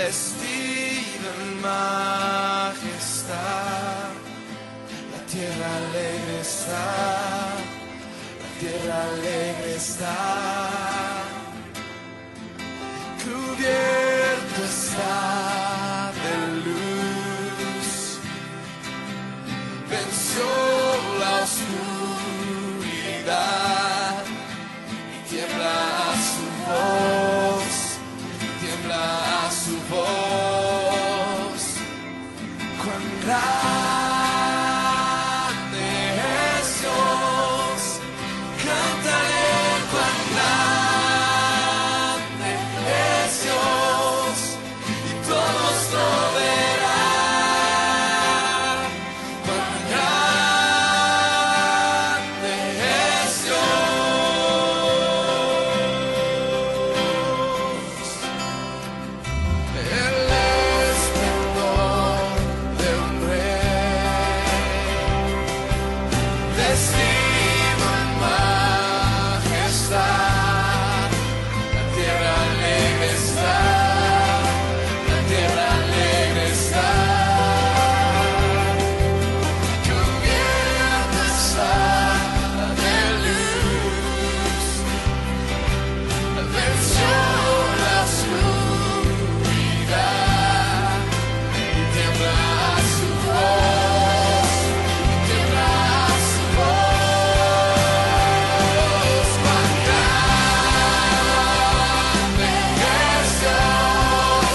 vestido en majestad. La tierra alegre está, la tierra alegre está, cubierto está de luz, venció la oscuridad y tiembla a su voz, tiembla a su voz. Cuán grande es Dios, cantaré cuán grande es Dios, y todos lo verán. Cuán grande es Dios. El esplendor de un rey, vestido en majestad. La tierra alegre está, la tierra alegre está, cubierta está de luz, venció la oscuridad y tiembla a su voz, y tiembla a su voz. Cuán grande es Dios,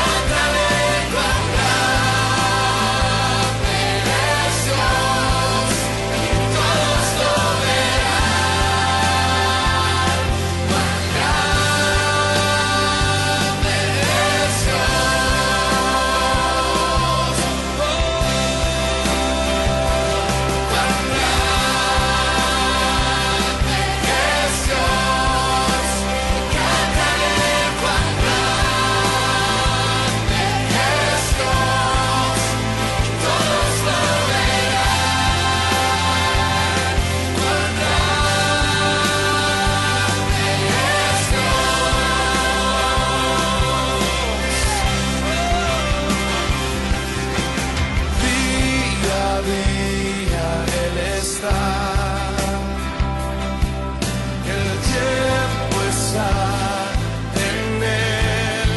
cántale cuán grande es Dios, y todos lo verán. Cuán grande es Dios, cuán grande es Dios, cántale cuán grande es Dios, y todos lo verán. Cuán grande es Dios. Día a día Él está, el tiempo está en Él,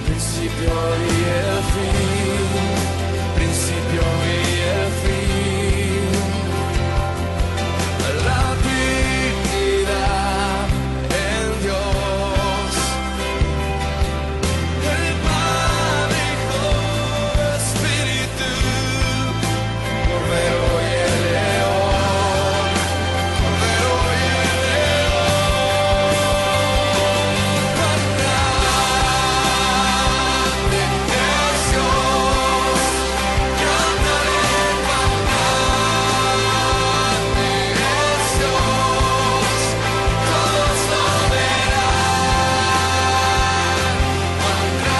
principio y el fin, principio y el fin. La dignidad en Dios, el Padre, Hijo, Espíritu, Cordero y el León, Cordero y el León. Cuán grande es Dios, cántale cuán grande es Dios, todos lo verán. Cuán grande es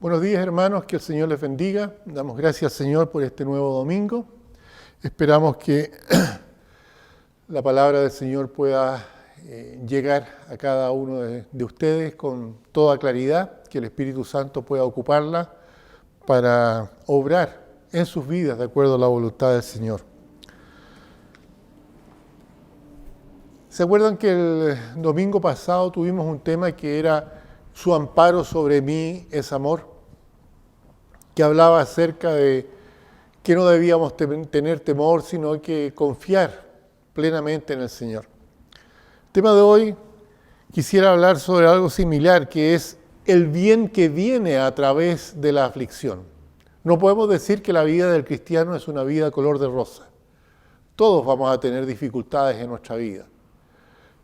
Buenos días, hermanos, que el Señor les bendiga. Damos gracias, Señor, por este nuevo domingo. Esperamos que la palabra del Señor pueda llegar a cada uno de ustedes con toda claridad, que el Espíritu Santo pueda ocuparla para obrar en sus vidas de acuerdo a la voluntad del Señor. ¿Se acuerdan que el domingo pasado tuvimos un tema que era su amparo sobre mí es amor? Que hablaba acerca de que no debíamos tener temor, sino que confiar plenamente en el Señor. El tema de hoy quisiera hablar sobre algo similar, que es el bien que viene a través de la aflicción. No podemos decir que la vida del cristiano es una vida color de rosa. Todos vamos a tener dificultades en nuestra vida.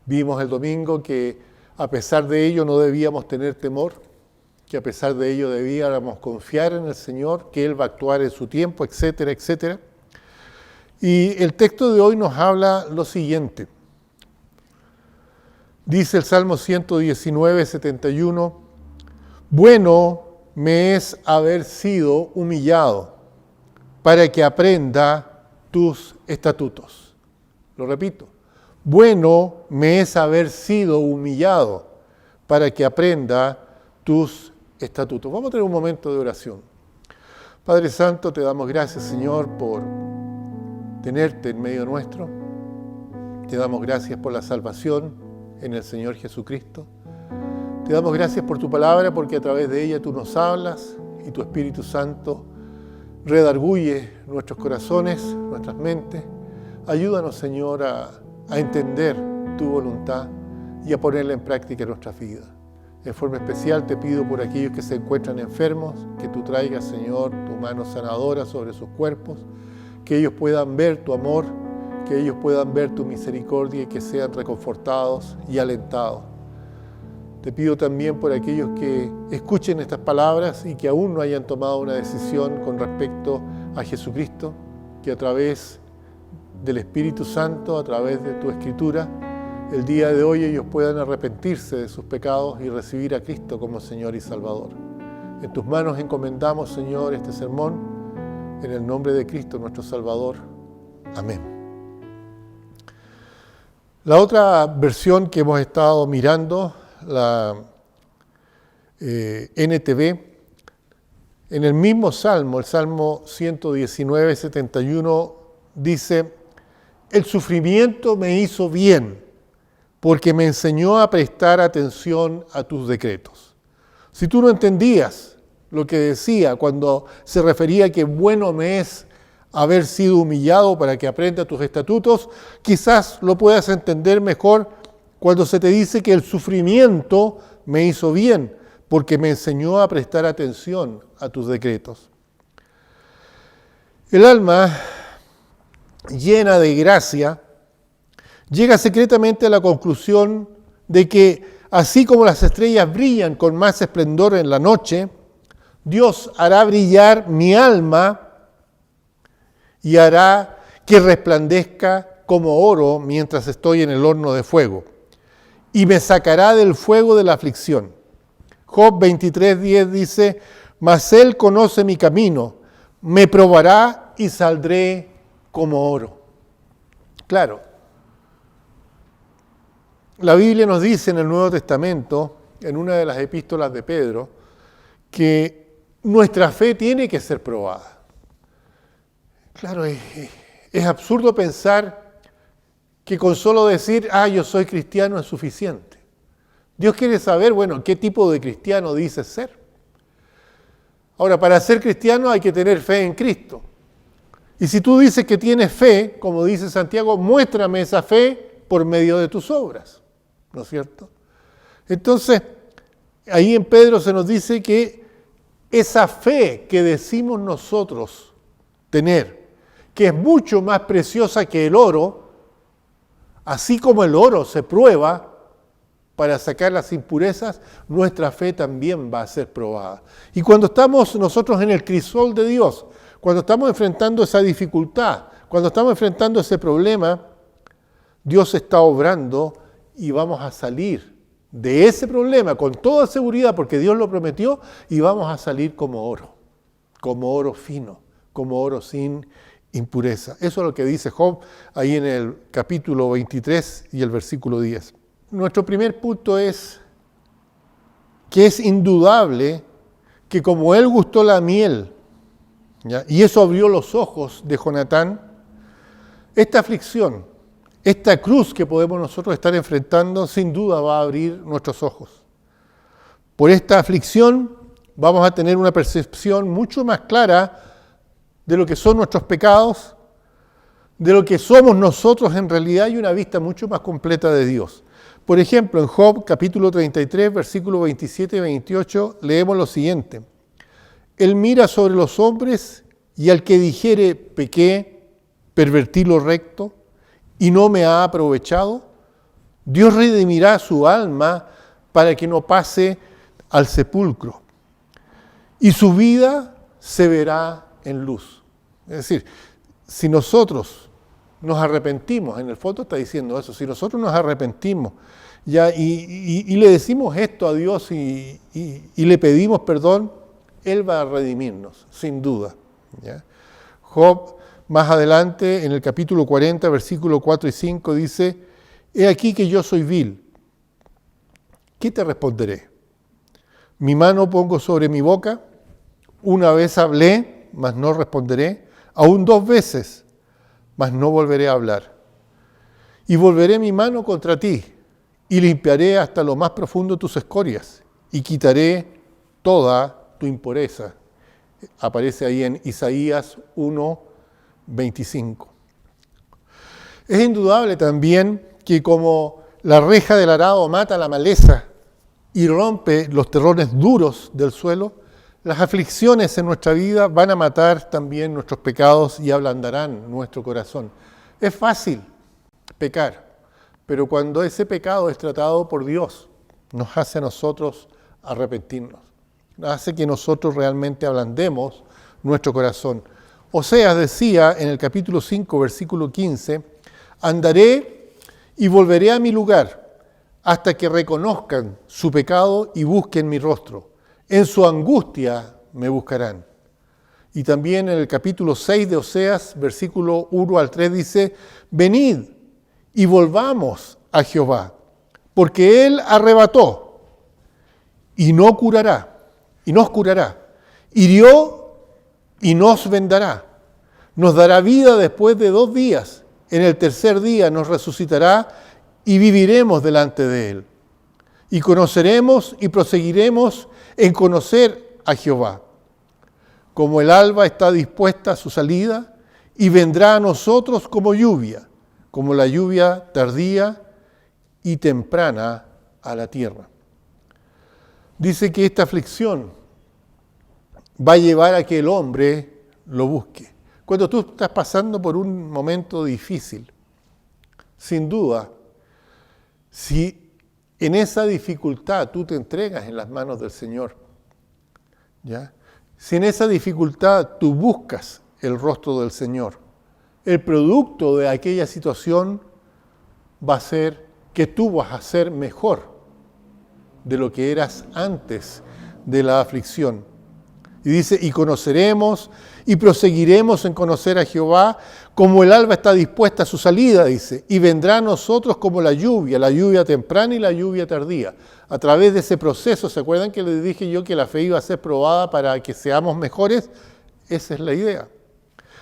Vimos el domingo que a pesar de ello no debíamos tener temor, que a pesar de ello debíamos confiar en el Señor, que Él va a actuar en su tiempo, etcétera, etcétera. Y el texto de hoy nos habla lo siguiente. Dice el Salmo 119, 71, bueno me es haber sido humillado para que aprenda tus estatutos. Lo repito, bueno me es haber sido humillado para que aprenda tus estatutos. Vamos a tener un momento de oración. Padre Santo, te damos gracias, Señor, por tenerte en medio nuestro. Te damos gracias por la salvación en el Señor Jesucristo. Te damos gracias por tu palabra, porque a través de ella tú nos hablas y tu Espíritu Santo redarguye nuestros corazones, nuestras mentes. Ayúdanos, Señor, a entender tu voluntad y a ponerla en práctica en nuestras vidas. En forma especial te pido por aquellos que se encuentran enfermos, que tú traigas, Señor, tu mano sanadora sobre sus cuerpos, que ellos puedan ver tu amor, que ellos puedan ver tu misericordia y que sean reconfortados y alentados. Te pido también por aquellos que escuchen estas palabras y que aún no hayan tomado una decisión con respecto a Jesucristo, que a través del Espíritu Santo, a través de tu Escritura, el día de hoy ellos puedan arrepentirse de sus pecados y recibir a Cristo como Señor y Salvador. En tus manos encomendamos, Señor, este sermón, en el nombre de Cristo, nuestro Salvador. Amén. La otra versión que hemos estado mirando, la NTV, en el mismo Salmo, el Salmo 119, 71, dice, el sufrimiento me hizo bien, porque me enseñó a prestar atención a tus decretos. Si tú no entendías lo que decía cuando se refería a que bueno me es haber sido humillado para que aprenda tus estatutos, quizás lo puedas entender mejor cuando se te dice que el sufrimiento me hizo bien, porque me enseñó a prestar atención a tus decretos. El alma, llena de gracia, llega secretamente a la conclusión de que, así como las estrellas brillan con más esplendor en la noche, Dios hará brillar mi alma y hará que resplandezca como oro mientras estoy en el horno de fuego, y me sacará del fuego de la aflicción. Job 23:10 dice, mas Él conoce mi camino, me probará y saldré como oro. Claro, la Biblia nos dice en el Nuevo Testamento, en una de las epístolas de Pedro, que nuestra fe tiene que ser probada. Claro, es absurdo pensar que con solo decir, yo soy cristiano es suficiente. Dios quiere saber, qué tipo de cristiano dices ser. Ahora, para ser cristiano hay que tener fe en Cristo. Y si tú dices que tienes fe, como dice Santiago, muéstrame esa fe por medio de tus obras. ¿No es cierto? Entonces, ahí en Pedro se nos dice que esa fe que decimos nosotros tener, que es mucho más preciosa que el oro, así como el oro se prueba para sacar las impurezas, nuestra fe también va a ser probada. Y cuando estamos nosotros en el crisol de Dios, cuando estamos enfrentando esa dificultad, cuando estamos enfrentando ese problema, Dios está obrando y vamos a salir de ese problema con toda seguridad, porque Dios lo prometió, y vamos a salir como oro fino, como oro sin impureza. Eso es lo que dice Job ahí en el capítulo 23 y el versículo 10. Nuestro primer punto es que es indudable que como él gustó la miel, ¿ya? Y eso abrió los ojos de Jonatán, esta aflicción, esta cruz que podemos nosotros estar enfrentando, sin duda va a abrir nuestros ojos. Por esta aflicción vamos a tener una percepción mucho más clara de lo que son nuestros pecados, de lo que somos nosotros en realidad, y una vista mucho más completa de Dios. Por ejemplo, en Job capítulo 33, versículos 27 y 28, leemos lo siguiente. Él mira sobre los hombres y al que dijere, pequé, pervertí lo recto, y no me ha aprovechado, Dios redimirá su alma para que no pase al sepulcro. Y su vida se verá en luz. Es decir, si nosotros nos arrepentimos, en el fondo está diciendo eso, si nosotros nos arrepentimos ya, y le decimos esto a Dios y le pedimos perdón, Él va a redimirnos, sin duda. ¿Ya? Job, más adelante, en el capítulo 40, versículos 4 y 5, dice: He aquí que yo soy vil. ¿Qué te responderé? Mi mano pongo sobre mi boca. Una vez hablé, mas no responderé. Aún 2 veces, mas no volveré a hablar. Y volveré mi mano contra ti, y limpiaré hasta lo más profundo tus escorias, y quitaré toda tu impureza. Aparece ahí en Isaías 1:25. Es indudable también que como la reja del arado mata la maleza y rompe los terrones duros del suelo, las aflicciones en nuestra vida van a matar también nuestros pecados y ablandarán nuestro corazón. Es fácil pecar, pero cuando ese pecado es tratado por Dios, nos hace a nosotros arrepentirnos. Hace que nosotros realmente ablandemos nuestro corazón. Oseas decía en el capítulo 5, versículo 15, andaré y volveré a mi lugar hasta que reconozcan su pecado y busquen mi rostro. En su angustia me buscarán. Y también en el capítulo 6 de Oseas, versículo 1 al 3 dice, venid y volvamos a Jehová, porque Él arrebató y no curará. Y nos curará, hirió y nos vendará, nos dará vida después de 2 días, en el tercer día nos resucitará y viviremos delante de Él. Y conoceremos y proseguiremos en conocer a Jehová. Como el alba está dispuesta a su salida, y vendrá a nosotros como la lluvia tardía y temprana a la tierra. Dice que esta aflicción va a llevar a que el hombre lo busque. Cuando tú estás pasando por un momento difícil, sin duda, si en esa dificultad tú te entregas en las manos del Señor, ¿ya? Si en esa dificultad tú buscas el rostro del Señor, el producto de aquella situación va a ser que tú vas a ser mejor de lo que eras antes de la aflicción. Y dice, y conoceremos y proseguiremos en conocer a Jehová, como el alba está dispuesta a su salida, dice, y vendrá a nosotros como la lluvia temprana y la lluvia tardía. A través de ese proceso, ¿se acuerdan que les dije yo que la fe iba a ser probada para que seamos mejores? Esa es la idea.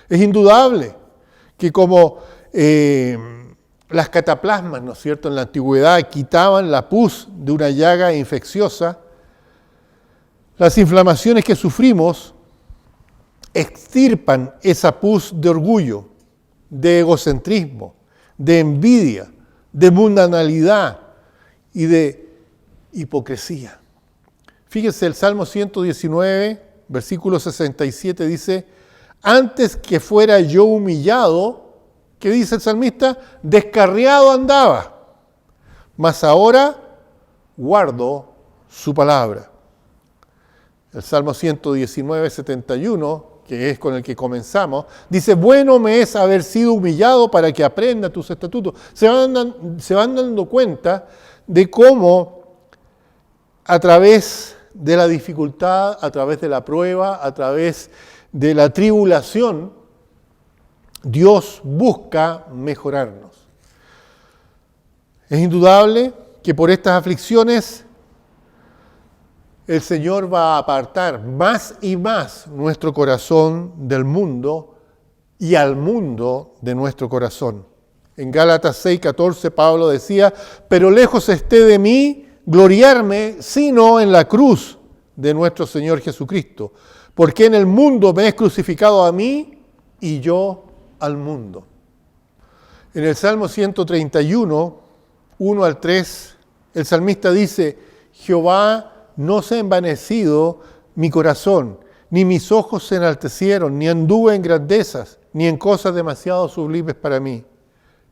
Es indudable que como las cataplasmas, ¿no es cierto?, en la antigüedad quitaban la pus de una llaga infecciosa, las inflamaciones que sufrimos extirpan esa pus de orgullo, de egocentrismo, de envidia, de mundanalidad y de hipocresía. Fíjense, el Salmo 119, versículo 67 dice, antes que fuera yo humillado, ¿qué dice el salmista? Descarriado andaba, mas ahora guardo su palabra. El Salmo 119, 71, que es con el que comenzamos, dice, bueno me es haber sido humillado para que aprenda tus estatutos. Se van dando cuenta de cómo a través de la dificultad, a través de la prueba, a través de la tribulación, Dios busca mejorarnos. Es indudable que por estas aflicciones el Señor va a apartar más y más nuestro corazón del mundo y al mundo de nuestro corazón. En Gálatas 6:14 Pablo decía, pero lejos esté de mí gloriarme, sino en la cruz de nuestro Señor Jesucristo, porque en el mundo me es crucificado a mí y yo al mundo. En el Salmo 131, 1 al 3, el salmista dice, Jehová no se ha envanecido mi corazón, ni mis ojos se enaltecieron, ni anduve en grandezas, ni en cosas demasiado sublimes para mí.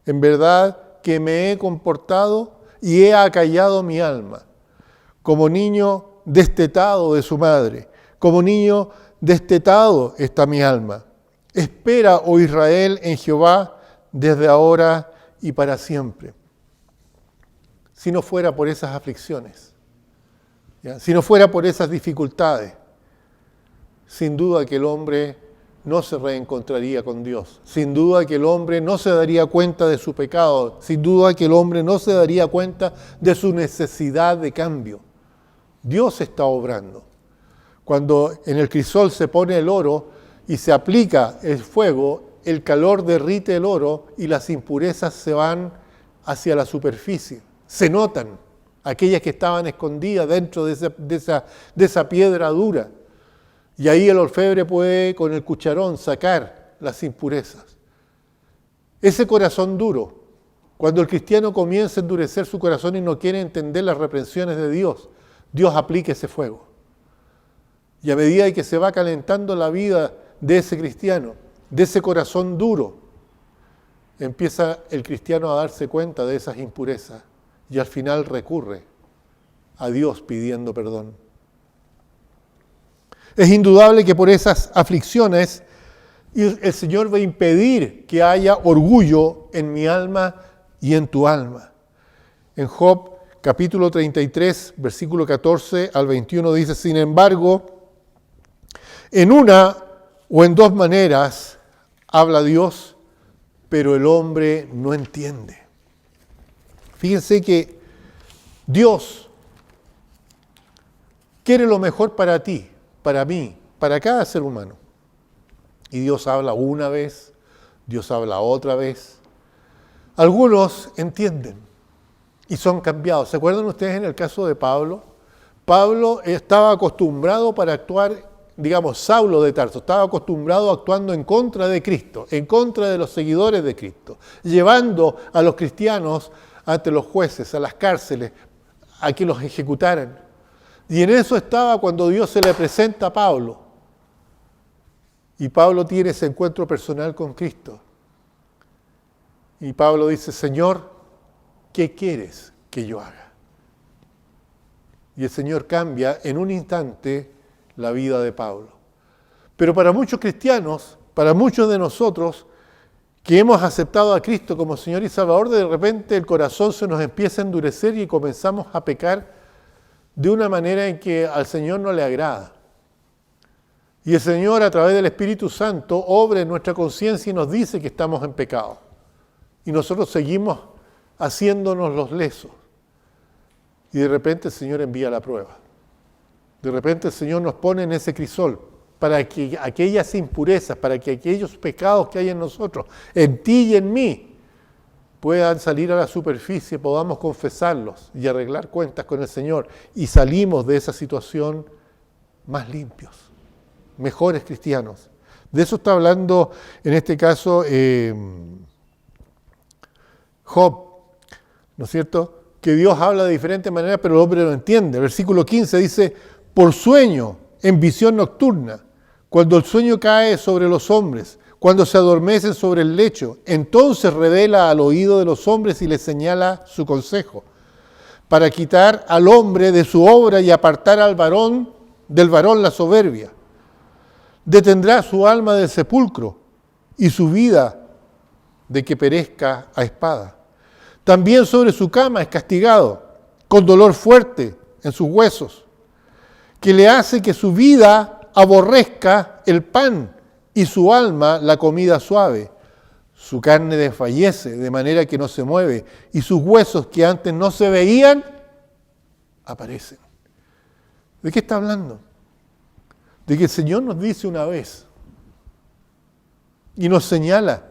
En verdad que me he comportado y he acallado mi alma. Como niño destetado de su madre, como niño destetado está mi alma. Espera, oh Israel, en Jehová, desde ahora y para siempre. Si no fuera por esas aflicciones, ¿ya? Si no fuera por esas dificultades, sin duda que el hombre no se reencontraría con Dios. Sin duda que el hombre no se daría cuenta de su pecado. Sin duda que el hombre no se daría cuenta de su necesidad de cambio. Dios está obrando. Cuando en el crisol se pone el oro y se aplica el fuego, el calor derrite el oro y las impurezas se van hacia la superficie. Se notan aquellas que estaban escondidas dentro de esa piedra dura. Y ahí el orfebre puede con el cucharón sacar las impurezas. Ese corazón duro, cuando el cristiano comienza a endurecer su corazón y no quiere entender las reprensiones de Dios, Dios aplica ese fuego. Y a medida que se va calentando la vida de ese cristiano, de ese corazón duro, empieza el cristiano a darse cuenta de esas impurezas y al final recurre a Dios pidiendo perdón. Es indudable que por esas aflicciones el Señor va a impedir que haya orgullo en mi alma y en tu alma. En Job capítulo 33, versículo 14 al 21 dice, sin embargo, en una o en dos maneras habla Dios, pero el hombre no entiende. Fíjense que Dios quiere lo mejor para ti, para mí, para cada ser humano. Y Dios habla una vez, Dios habla otra vez. Algunos entienden y son cambiados. ¿Se acuerdan ustedes en el caso de Pablo? Pablo estaba acostumbrado para actuar, Saulo de Tarso, estaba acostumbrado actuando en contra de Cristo, en contra de los seguidores de Cristo, llevando a los cristianos ante los jueces, a las cárceles, a que los ejecutaran. Y en eso estaba cuando Dios se le presenta a Pablo. Y Pablo tiene ese encuentro personal con Cristo. Y Pablo dice, Señor, ¿qué quieres que yo haga? Y el Señor cambia en un instante la vida de Pablo. Pero para muchos cristianos, para muchos de nosotros que hemos aceptado a Cristo como Señor y Salvador, de repente el corazón se nos empieza a endurecer y comenzamos a pecar de una manera en que al Señor no le agrada. Y el Señor, a través del Espíritu Santo, obra en nuestra conciencia y nos dice que estamos en pecado. Y nosotros seguimos haciéndonos los lesos. Y de repente el Señor envía la prueba. De repente el Señor nos pone en ese crisol para que aquellas impurezas, para que aquellos pecados que hay en nosotros, en ti y en mí, puedan salir a la superficie, podamos confesarlos y arreglar cuentas con el Señor. Y salimos de esa situación más limpios, mejores cristianos. De eso está hablando en este caso Job, ¿no es cierto? Que Dios habla de diferentes maneras, pero el hombre no entiende. Versículo 15 dice, por sueño, en visión nocturna, cuando el sueño cae sobre los hombres, cuando se adormecen sobre el lecho, entonces revela al oído de los hombres y les señala su consejo, para quitar al hombre de su obra y apartar del varón la soberbia. Detendrá su alma del sepulcro y su vida de que perezca a espada. También sobre su cama es castigado, con dolor fuerte en sus huesos, que le hace que su vida aborrezca el pan y su alma la comida suave. Su carne desfallece de manera que no se mueve, y sus huesos que antes no se veían, aparecen. ¿De qué está hablando? De que el Señor nos dice una vez y nos señala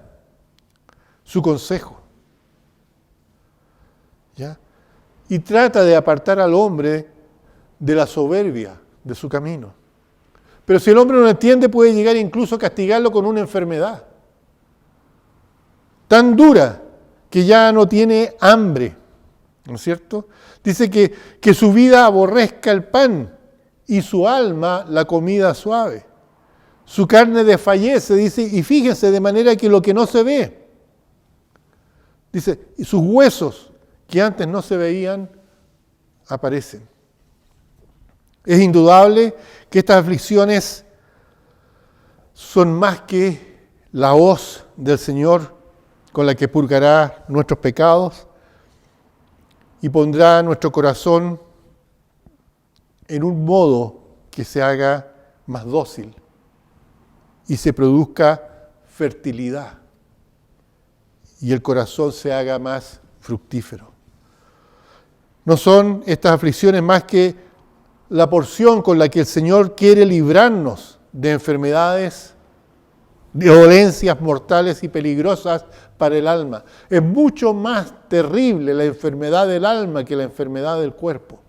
su consejo, ¿ya? Y trata de apartar al hombre de la soberbia de su camino. Pero si el hombre no entiende, puede llegar incluso a castigarlo con una enfermedad tan dura que ya no tiene hambre, ¿no es cierto? Dice que su vida aborrezca el pan y su alma la comida suave. Su carne desfallece, dice, y fíjense, de manera que lo que no se ve, dice, y sus huesos que antes no se veían, aparecen. Es indudable que estas aflicciones son más que la hoz del Señor con la que purgará nuestros pecados y pondrá nuestro corazón en un modo que se haga más dócil y se produzca fertilidad y el corazón se haga más fructífero. No son estas aflicciones más que la porción con la que el Señor quiere librarnos de enfermedades, de dolencias mortales y peligrosas para el alma. Es mucho más terrible la enfermedad del alma que la enfermedad del cuerpo.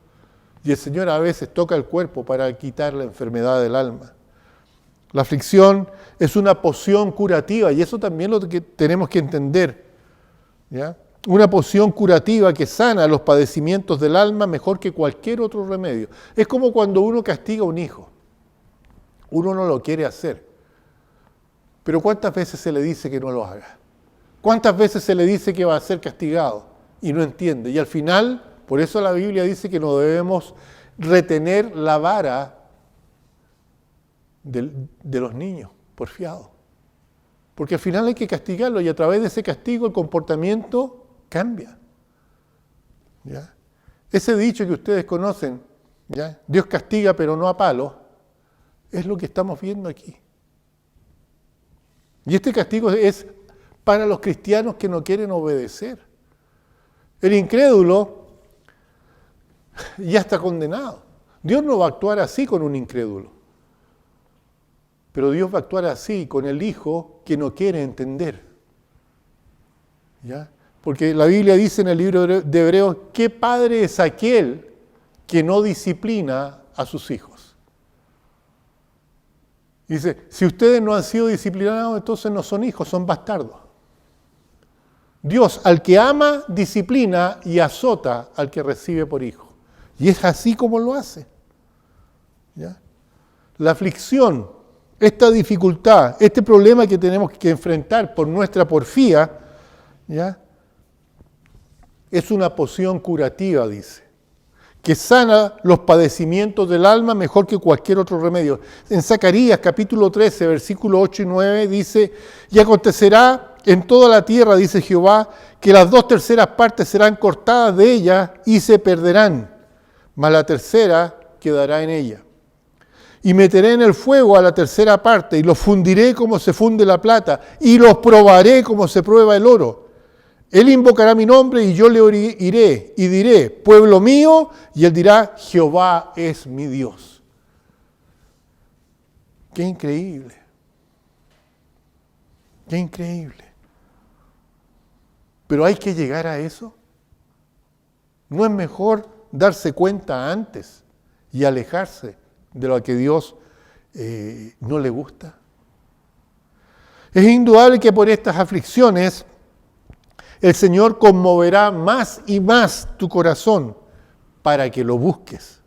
Y el Señor a veces toca el cuerpo para quitar la enfermedad del alma. La aflicción es una poción curativa y eso también lo que tenemos que entender, ¿ya? Una poción curativa que sana los padecimientos del alma mejor que cualquier otro remedio. Es como cuando uno castiga a un hijo. Uno no lo quiere hacer. Pero ¿cuántas veces se le dice que no lo haga? ¿Cuántas veces se le dice que va a ser castigado? Y no entiende. Y al final, por eso la Biblia dice que no debemos retener la vara de los niños, porfiados. Porque al final hay que castigarlo y a través de ese castigo el comportamiento cambia. ¿Ya? Ese dicho que ustedes conocen, ¿ya? Dios castiga pero no a palos, es lo que estamos viendo aquí. Y este castigo es para los cristianos que no quieren obedecer. El incrédulo ya está condenado. Dios no va a actuar así con un incrédulo. Pero Dios va a actuar así con el hijo que no quiere entender. ¿Ya? Porque la Biblia dice en el libro de Hebreos, ¿qué padre es aquel que no disciplina a sus hijos? Dice, si ustedes no han sido disciplinados, entonces no son hijos, son bastardos. Dios, al que ama, disciplina y azota al que recibe por hijo. Y es así como lo hace. ¿Ya? La aflicción, esta dificultad, este problema que tenemos que enfrentar por nuestra porfía, ¿ya? Es una poción curativa, dice, que sana los padecimientos del alma mejor que cualquier otro remedio. En Zacarías capítulo 13, versículos 8 y 9 dice, y acontecerá en toda la tierra, dice Jehová, que las 2/3 partes serán cortadas de ella y se perderán, mas la tercera quedará en ella. Y meteré en el fuego a la 3/4 parte, y los fundiré como se funde la plata, y los probaré como se prueba el oro. Él invocará mi nombre, y yo le oiré, y diré, pueblo mío, y él dirá, Jehová es mi Dios. ¡Qué increíble! ¡Qué increíble! Pero hay que llegar a eso. ¿No es mejor darse cuenta antes y alejarse de lo que Dios no le gusta? Es indudable que por estas aflicciones el Señor conmoverá más y más tu corazón para que lo busques.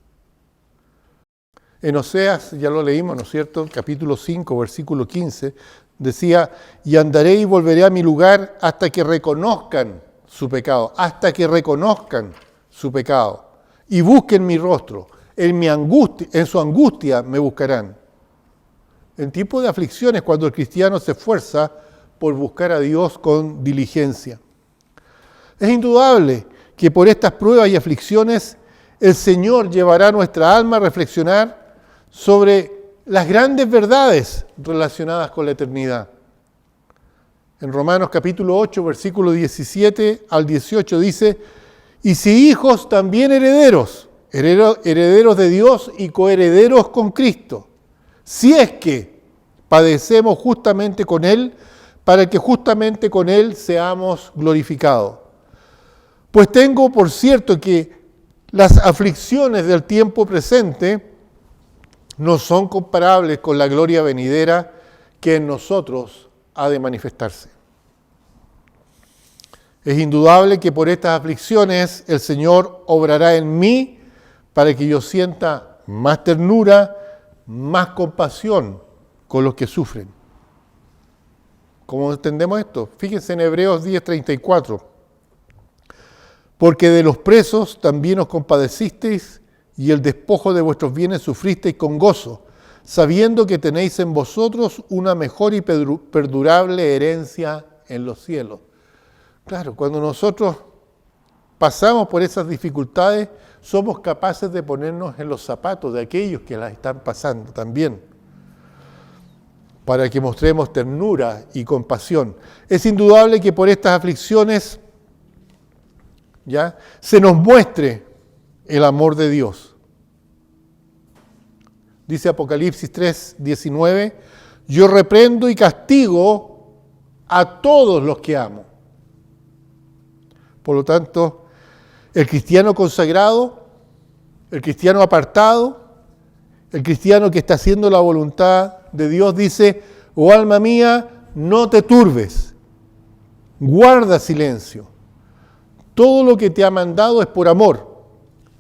En Oseas, ya lo leímos, ¿no es cierto? Capítulo 5, versículo 15, decía, y andaré y volveré a mi lugar hasta que reconozcan su pecado, hasta que reconozcan su pecado y busquen mi rostro. En su angustia me buscarán. En tiempos de aflicciones, cuando el cristiano se esfuerza por buscar a Dios con diligencia. Es indudable que por estas pruebas y aflicciones el Señor llevará a nuestra alma a reflexionar sobre las grandes verdades relacionadas con la eternidad. En Romanos capítulo 8, versículo 17 al 18 dice, y si hijos también herederos de Dios y coherederos con Cristo, si es que padecemos justamente con Él, para que justamente con Él seamos glorificados. Pues tengo por cierto que las aflicciones del tiempo presente no son comparables con la gloria venidera que en nosotros ha de manifestarse. Es indudable que por estas aflicciones el Señor obrará en mí para que yo sienta más ternura, más compasión con los que sufren. ¿Cómo entendemos esto? Fíjense en Hebreos 10:34. Porque de los presos también os compadecisteis, y el despojo de vuestros bienes sufristeis con gozo, sabiendo que tenéis en vosotros una mejor y perdurable herencia en los cielos. Claro, cuando nosotros pasamos por esas dificultades, somos capaces de ponernos en los zapatos de aquellos que las están pasando también, para que mostremos ternura y compasión. Es indudable que por estas aflicciones ¿ya? Se nos muestre el amor de Dios. Dice Apocalipsis 3:19, yo reprendo y castigo a todos los que amo. Por lo tanto, el cristiano consagrado, el cristiano apartado, el cristiano que está haciendo la voluntad de Dios dice, oh alma mía, no te turbes, guarda silencio. Todo lo que te ha mandado es por amor,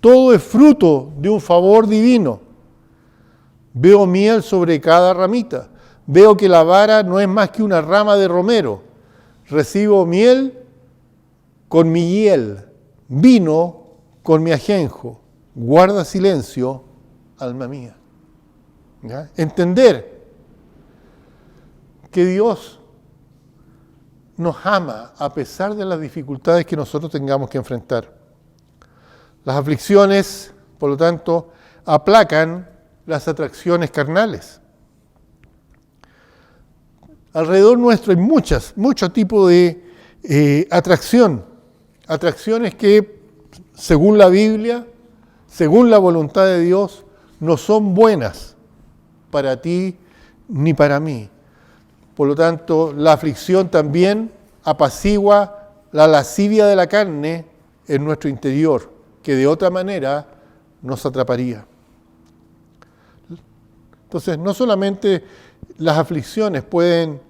todo es fruto de un favor divino. Veo miel sobre cada ramita, veo que la vara no es más que una rama de romero, recibo miel con mi hiel, vino con mi ajenjo, guarda silencio, alma mía. ¿Ya? Entender que Dios nos ama a pesar de las dificultades que nosotros tengamos que enfrentar. Las aflicciones, por lo tanto, aplacan las atracciones carnales. Alrededor nuestro hay muchos tipos de atracciones que, según la Biblia, según la voluntad de Dios, no son buenas para ti ni para mí. Por lo tanto, la aflicción también apacigua la lascivia de la carne en nuestro interior, que de otra manera nos atraparía. Entonces, no solamente las aflicciones pueden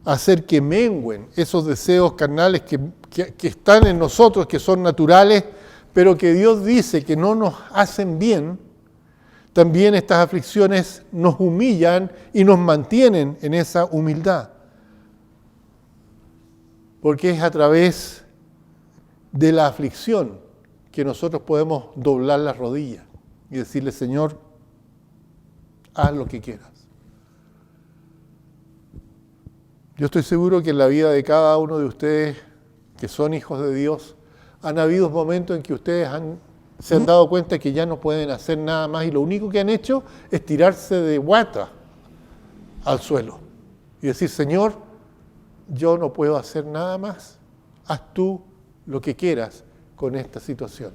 hacer que mengüen esos deseos carnales que están en nosotros, que son naturales, pero que Dios dice que no nos hacen bien, también estas aflicciones nos humillan y nos mantienen en esa humildad. Porque es a través de la aflicción que nosotros podemos doblar las rodillas y decirle, Señor, haz lo que quieras. Yo estoy seguro que en la vida de cada uno de ustedes, que son hijos de Dios, han habido momentos en que ustedes se han dado cuenta que ya no pueden hacer nada más y lo único que han hecho es tirarse de guata al suelo y decir, Señor, yo no puedo hacer nada más, haz tú lo que quieras con esta situación.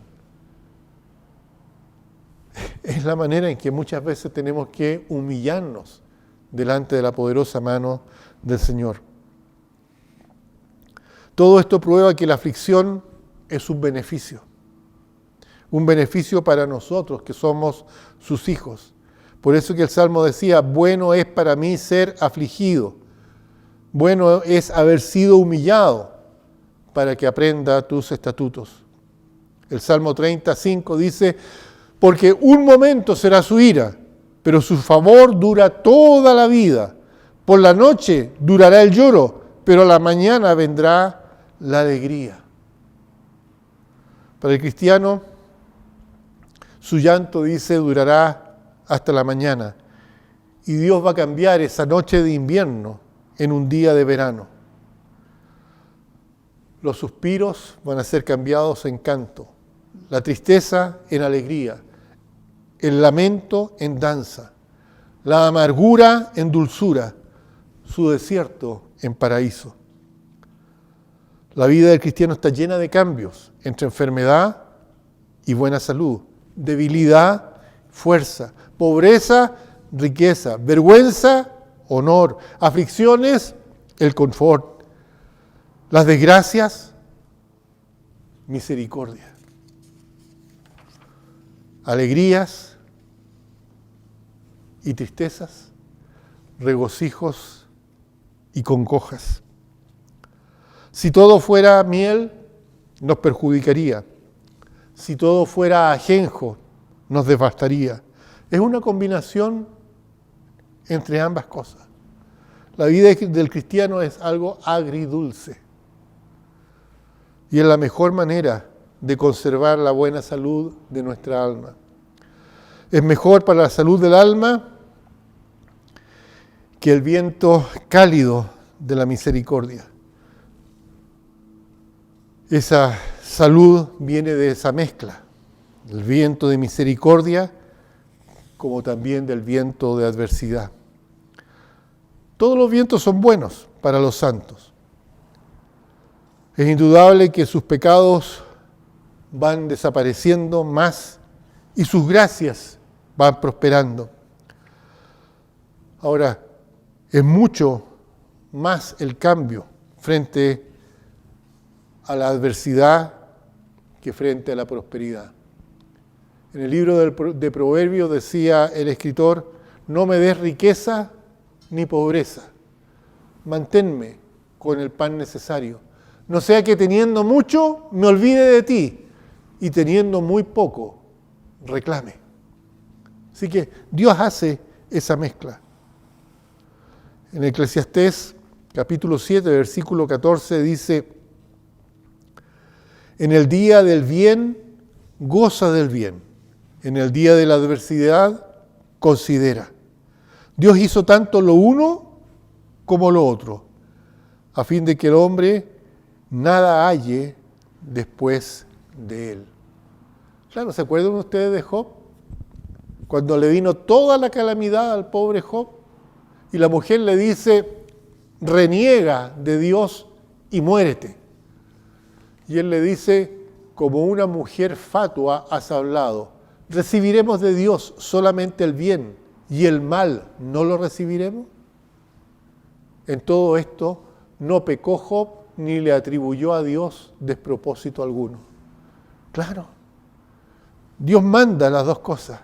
Es la manera en que muchas veces tenemos que humillarnos delante de la poderosa mano del Señor. Todo esto prueba que la aflicción es un beneficio para nosotros que somos sus hijos. Por eso que el Salmo decía, bueno es para mí ser afligido, bueno es haber sido humillado para que aprenda tus estatutos. El Salmo 35 dice, porque un momento será su ira, pero su favor dura toda la vida. Por la noche durará el lloro, pero a la mañana vendrá la alegría. Para el cristiano, su llanto, dice, durará hasta la mañana. Y Dios va a cambiar esa noche de invierno en un día de verano. Los suspiros van a ser cambiados en canto, la tristeza en alegría, el lamento en danza, la amargura en dulzura, su desierto en paraíso. La vida del cristiano está llena de cambios entre enfermedad y buena salud, debilidad, fuerza, pobreza, riqueza, vergüenza, honor, aflicciones, el confort, las desgracias, misericordia, alegrías y tristezas, regocijos y congojas. Si todo fuera miel, nos perjudicaría. Si todo fuera ajenjo, nos devastaría. Es una combinación entre ambas cosas. La vida del cristiano es algo agridulce. Y es la mejor manera de conservar la buena salud de nuestra alma. Es mejor para la salud del alma que el viento cálido de la misericordia. Esa salud viene de esa mezcla, el viento de misericordia como también del viento de adversidad. Todos los vientos son buenos para los santos. Es indudable que sus pecados van desapareciendo más y sus gracias van prosperando. Ahora, es mucho más el cambio frente a la adversidad que frente a la prosperidad. En el libro de Proverbios decía el escritor, no me des riqueza ni pobreza, manténme con el pan necesario. No sea que teniendo mucho me olvide de ti y teniendo muy poco reclame. Así que Dios hace esa mezcla. En Eclesiastés capítulo 7, versículo 14 dice, en el día del bien, goza del bien. En el día de la adversidad, considera. Dios hizo tanto lo uno como lo otro, a fin de que el hombre nada halle después de él. Claro, ¿se acuerdan ustedes de Job? Cuando le vino toda la calamidad al pobre Job, y la mujer le dice, reniega de Dios y muérete. Y él le dice, como una mujer fatua has hablado, ¿recibiremos de Dios solamente el bien y el mal no lo recibiremos? En todo esto no pecó Job ni le atribuyó a Dios despropósito alguno. Claro, Dios manda las dos cosas.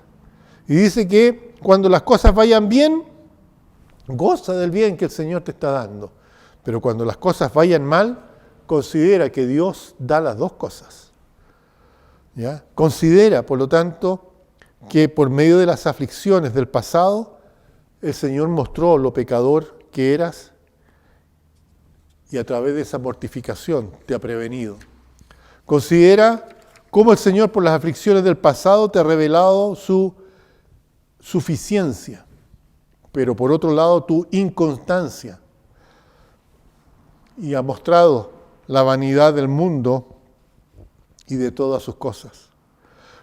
Y dice que cuando las cosas vayan bien, goza del bien que el Señor te está dando. Pero cuando las cosas vayan mal, considera que Dios da las dos cosas. ¿Ya? Considera, por lo tanto, que por medio de las aflicciones del pasado, el Señor mostró lo pecador que eras y a través de esa mortificación te ha prevenido. Considera cómo el Señor por las aflicciones del pasado te ha revelado su suficiencia, pero por otro lado tu inconstancia, y ha mostrado la vanidad del mundo y de todas sus cosas.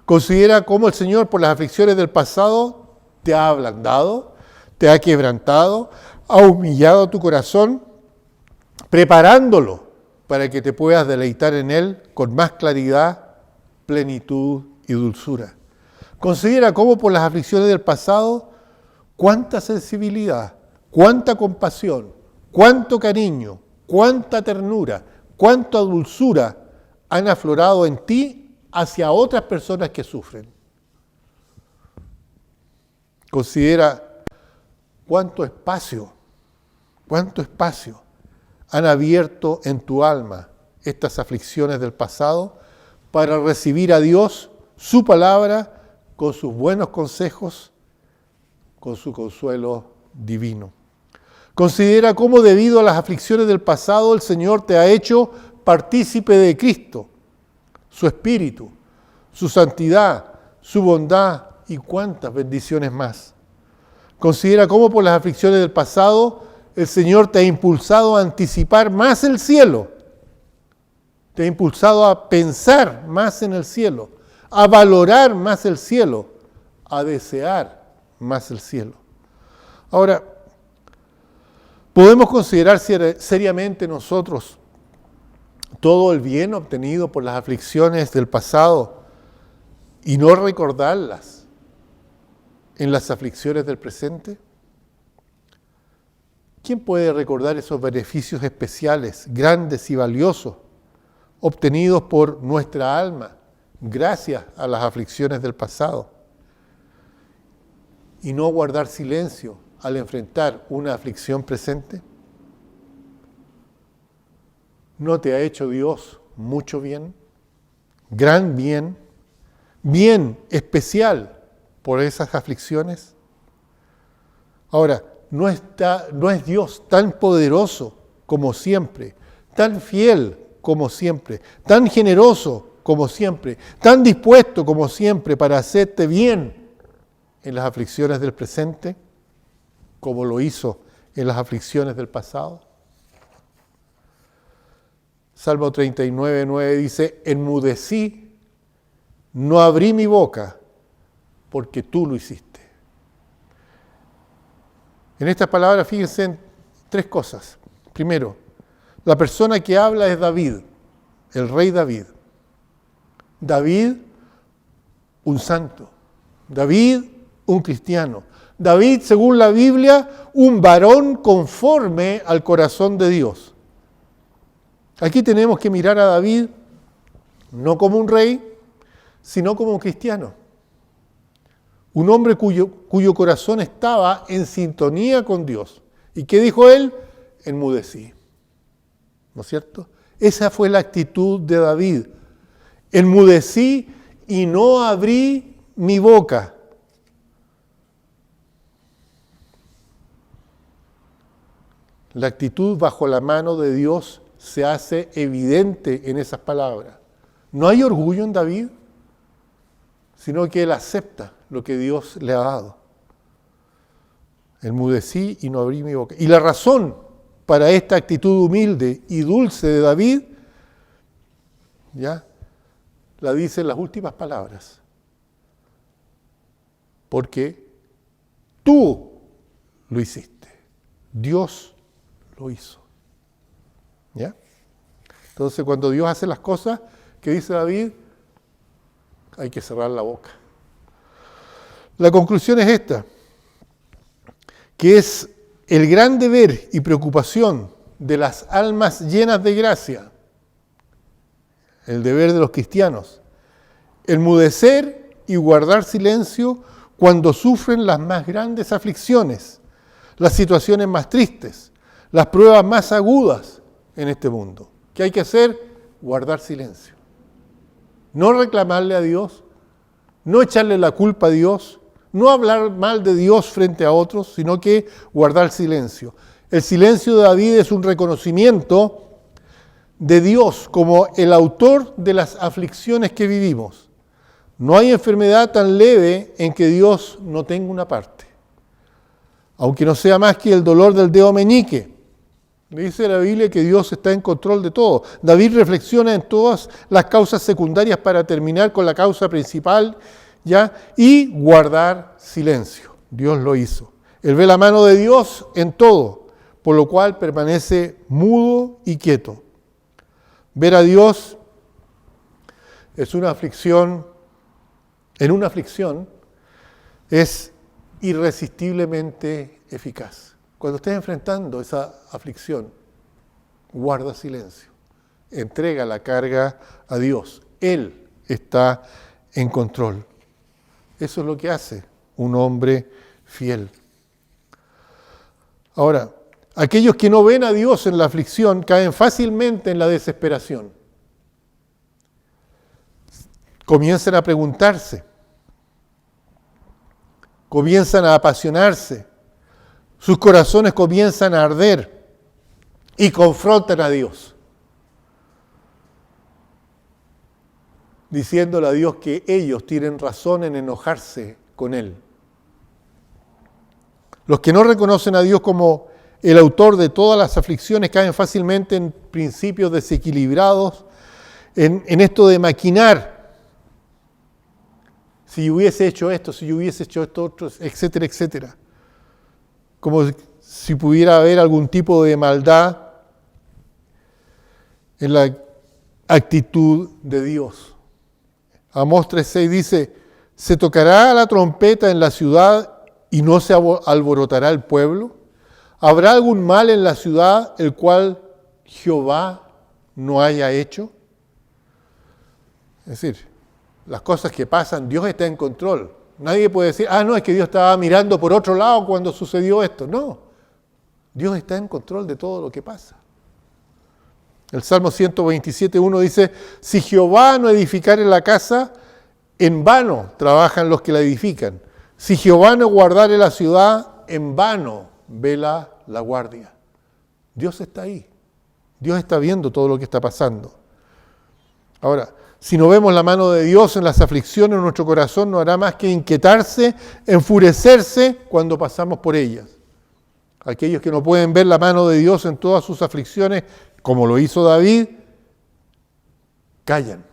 Considera cómo el Señor por las aflicciones del pasado te ha ablandado, te ha quebrantado, ha humillado tu corazón, preparándolo para que te puedas deleitar en Él con más claridad, plenitud y dulzura. Considera cómo por las aflicciones del pasado, cuánta sensibilidad, cuánta compasión, cuánto cariño, cuánta ternura, cuánta dulzura han aflorado en ti hacia otras personas que sufren. Considera cuánto espacio han abierto en tu alma estas aflicciones del pasado para recibir a Dios, su palabra, con sus buenos consejos, con su consuelo divino. Considera cómo debido a las aflicciones del pasado el Señor te ha hecho partícipe de Cristo, su Espíritu, su santidad, su bondad y cuántas bendiciones más. Considera cómo por las aflicciones del pasado el Señor te ha impulsado a anticipar más el cielo, te ha impulsado a pensar más en el cielo, a valorar más el cielo, a desear más el cielo. Ahora, ¿podemos considerar seriamente nosotros todo el bien obtenido por las aflicciones del pasado y no recordarlas en las aflicciones del presente? ¿Quién puede recordar esos beneficios especiales, grandes y valiosos, obtenidos por nuestra alma gracias a las aflicciones del pasado? Y no guardar silencio al enfrentar una aflicción presente. ¿No te ha hecho Dios mucho bien? Gran bien, bien especial por esas aflicciones. Ahora, ¿no es Dios tan poderoso como siempre, tan fiel como siempre, tan generoso como siempre, tan dispuesto como siempre para hacerte bien en las aflicciones del presente, como lo hizo en las aflicciones del pasado. Salmo 39, 9 dice, enmudecí, no abrí mi boca, porque tú lo hiciste. En estas palabras, fíjense en tres cosas. Primero, la persona que habla es David, el rey David. David, un santo. David, un cristiano. David, según la Biblia, un varón conforme al corazón de Dios. Aquí tenemos que mirar a David no como un rey, sino como un cristiano. Un hombre cuyo corazón estaba en sintonía con Dios. ¿Y qué dijo él? Enmudecí. ¿No es cierto? Esa fue la actitud de David. Enmudecí y no abrí mi boca. La actitud bajo la mano de Dios se hace evidente en esas palabras. No hay orgullo en David, sino que él acepta lo que Dios le ha dado. Enmudecí y no abrí mi boca. Y la razón para esta actitud humilde y dulce de David, ya, la dice en las últimas palabras. Porque tú lo hiciste. Dios lo hizo. ¿Ya? Entonces, cuando Dios hace las cosas, ¿qué dice David? Hay que cerrar la boca. La conclusión es esta, que es el gran deber y preocupación de las almas llenas de gracia, el deber de los cristianos, enmudecer y guardar silencio cuando sufren las más grandes aflicciones, las situaciones más tristes, las pruebas más agudas en este mundo. ¿Qué hay que hacer? Guardar silencio. No reclamarle a Dios, no echarle la culpa a Dios, no hablar mal de Dios frente a otros, sino que guardar silencio. El silencio de David es un reconocimiento de Dios como el autor de las aflicciones que vivimos. No hay enfermedad tan leve en que Dios no tenga una parte, aunque no sea más que el dolor del dedo meñique. Dice la Biblia que Dios está en control de todo. David reflexiona en todas las causas secundarias para terminar con la causa principal, ¿ya? Y guardar silencio. Dios lo hizo. Él ve la mano de Dios en todo, por lo cual permanece mudo y quieto. Ver a Dios es una aflicción, en una aflicción es irresistiblemente eficaz. Cuando estés enfrentando esa aflicción, guarda silencio, entrega la carga a Dios. Él está en control. Eso es lo que hace un hombre fiel. Ahora, aquellos que no ven a Dios en la aflicción caen fácilmente en la desesperación. Comienzan a preguntarse, comienzan a apasionarse, sus corazones comienzan a arder y confrontan a Dios, diciéndole a Dios que ellos tienen razón en enojarse con Él. Los que no reconocen a Dios como el autor de todas las aflicciones caen fácilmente en principios desequilibrados, en esto de maquinar. Si yo hubiese hecho esto, si yo hubiese hecho esto otro, etcétera, etcétera. Como si pudiera haber algún tipo de maldad en la actitud de Dios. Amós 3:6 dice, ¿se tocará la trompeta en la ciudad y no se alborotará el pueblo? ¿Habrá algún mal en la ciudad el cual Jehová no haya hecho? Es decir, las cosas que pasan, Dios está en control. Nadie puede decir, no, es que Dios estaba mirando por otro lado cuando sucedió esto. No, Dios está en control de todo lo que pasa. El Salmo 127:1 dice, si Jehová no edificare la casa, en vano trabajan los que la edifican. Si Jehová no guardare la ciudad, en vano vela la guardia. Dios está ahí. Dios está viendo todo lo que está pasando. Ahora, si no vemos la mano de Dios en las aflicciones, nuestro corazón no hará más que inquietarse, enfurecerse cuando pasamos por ellas. Aquellos que no pueden ver la mano de Dios en todas sus aflicciones, como lo hizo David, callan.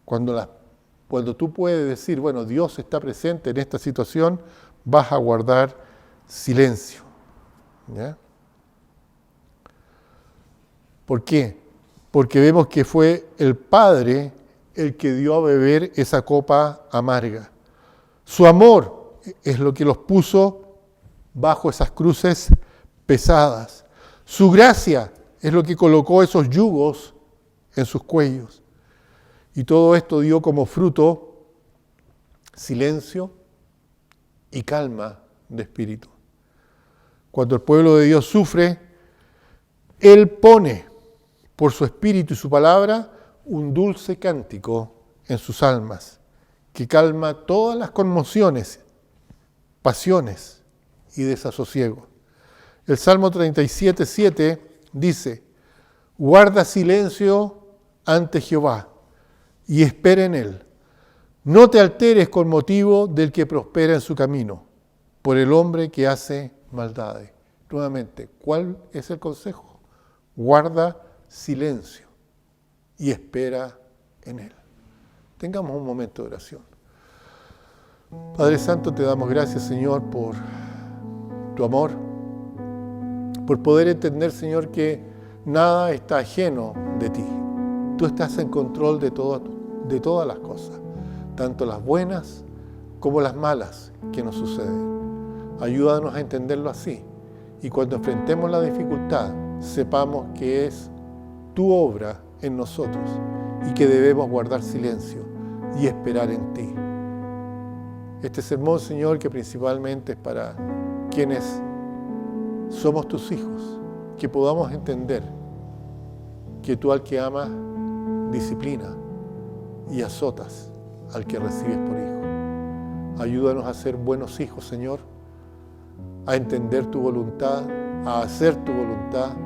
Cuando tú puedes decir, bueno, Dios está presente en esta situación, vas a guardar silencio. ¿Ya? ¿Por qué? Porque vemos que fue el Padre el que dio a beber esa copa amarga. Su amor es lo que los puso bajo esas cruces pesadas. Su gracia es lo que colocó esos yugos en sus cuellos. Y todo esto dio como fruto silencio y calma de espíritu. Cuando el pueblo de Dios sufre, Él pone por su espíritu y su palabra un dulce cántico en sus almas, que calma todas las conmociones, pasiones y desasosiego. El Salmo 37:7 dice, guarda silencio ante Jehová y espera en Él. No te alteres con motivo del que prospera en su camino, por el hombre que hace maldades. Nuevamente, ¿cuál es el consejo? Guarda silencio y espera en Él. Tengamos un momento de oración. Padre Santo, te damos gracias, Señor, por tu amor, por poder entender, Señor, que nada está ajeno de ti. Tú estás en control de todas las cosas, tanto las buenas como las malas que nos suceden. Ayúdanos a entenderlo así, y cuando enfrentemos la dificultad, sepamos que es tu obra en nosotros y que debemos guardar silencio y esperar en ti. Este sermón, Señor, que principalmente es para quienes somos tus hijos, que podamos entender que tú al que amas disciplina y azotas al que recibes por hijo. Ayúdanos a ser buenos hijos, Señor, a entender tu voluntad, a hacer tu voluntad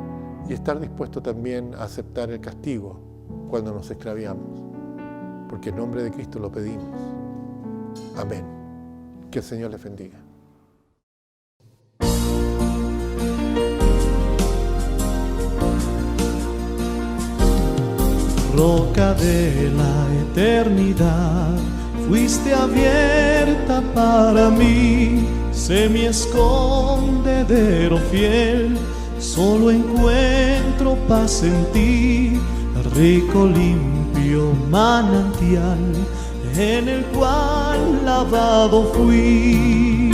y estar dispuesto también a aceptar el castigo cuando nos extraviamos. Porque en nombre de Cristo lo pedimos. Amén. Que el Señor les bendiga. Roca de la eternidad, fuiste abierta para mí, sé mi escondedero fiel, solo encuentro paz en ti, rico limpio manantial, en el cual lavado fui.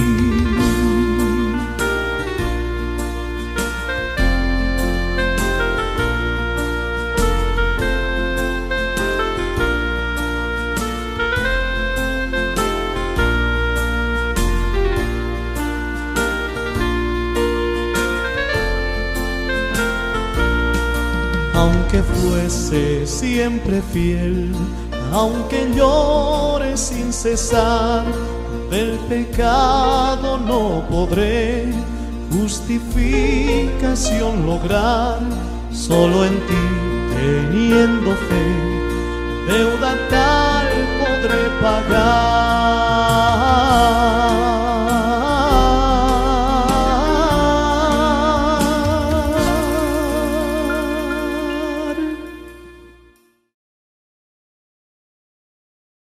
Aunque fuese siempre fiel, aunque llore sin cesar, del pecado no podré justificación lograr, solo en ti teniendo fe, deuda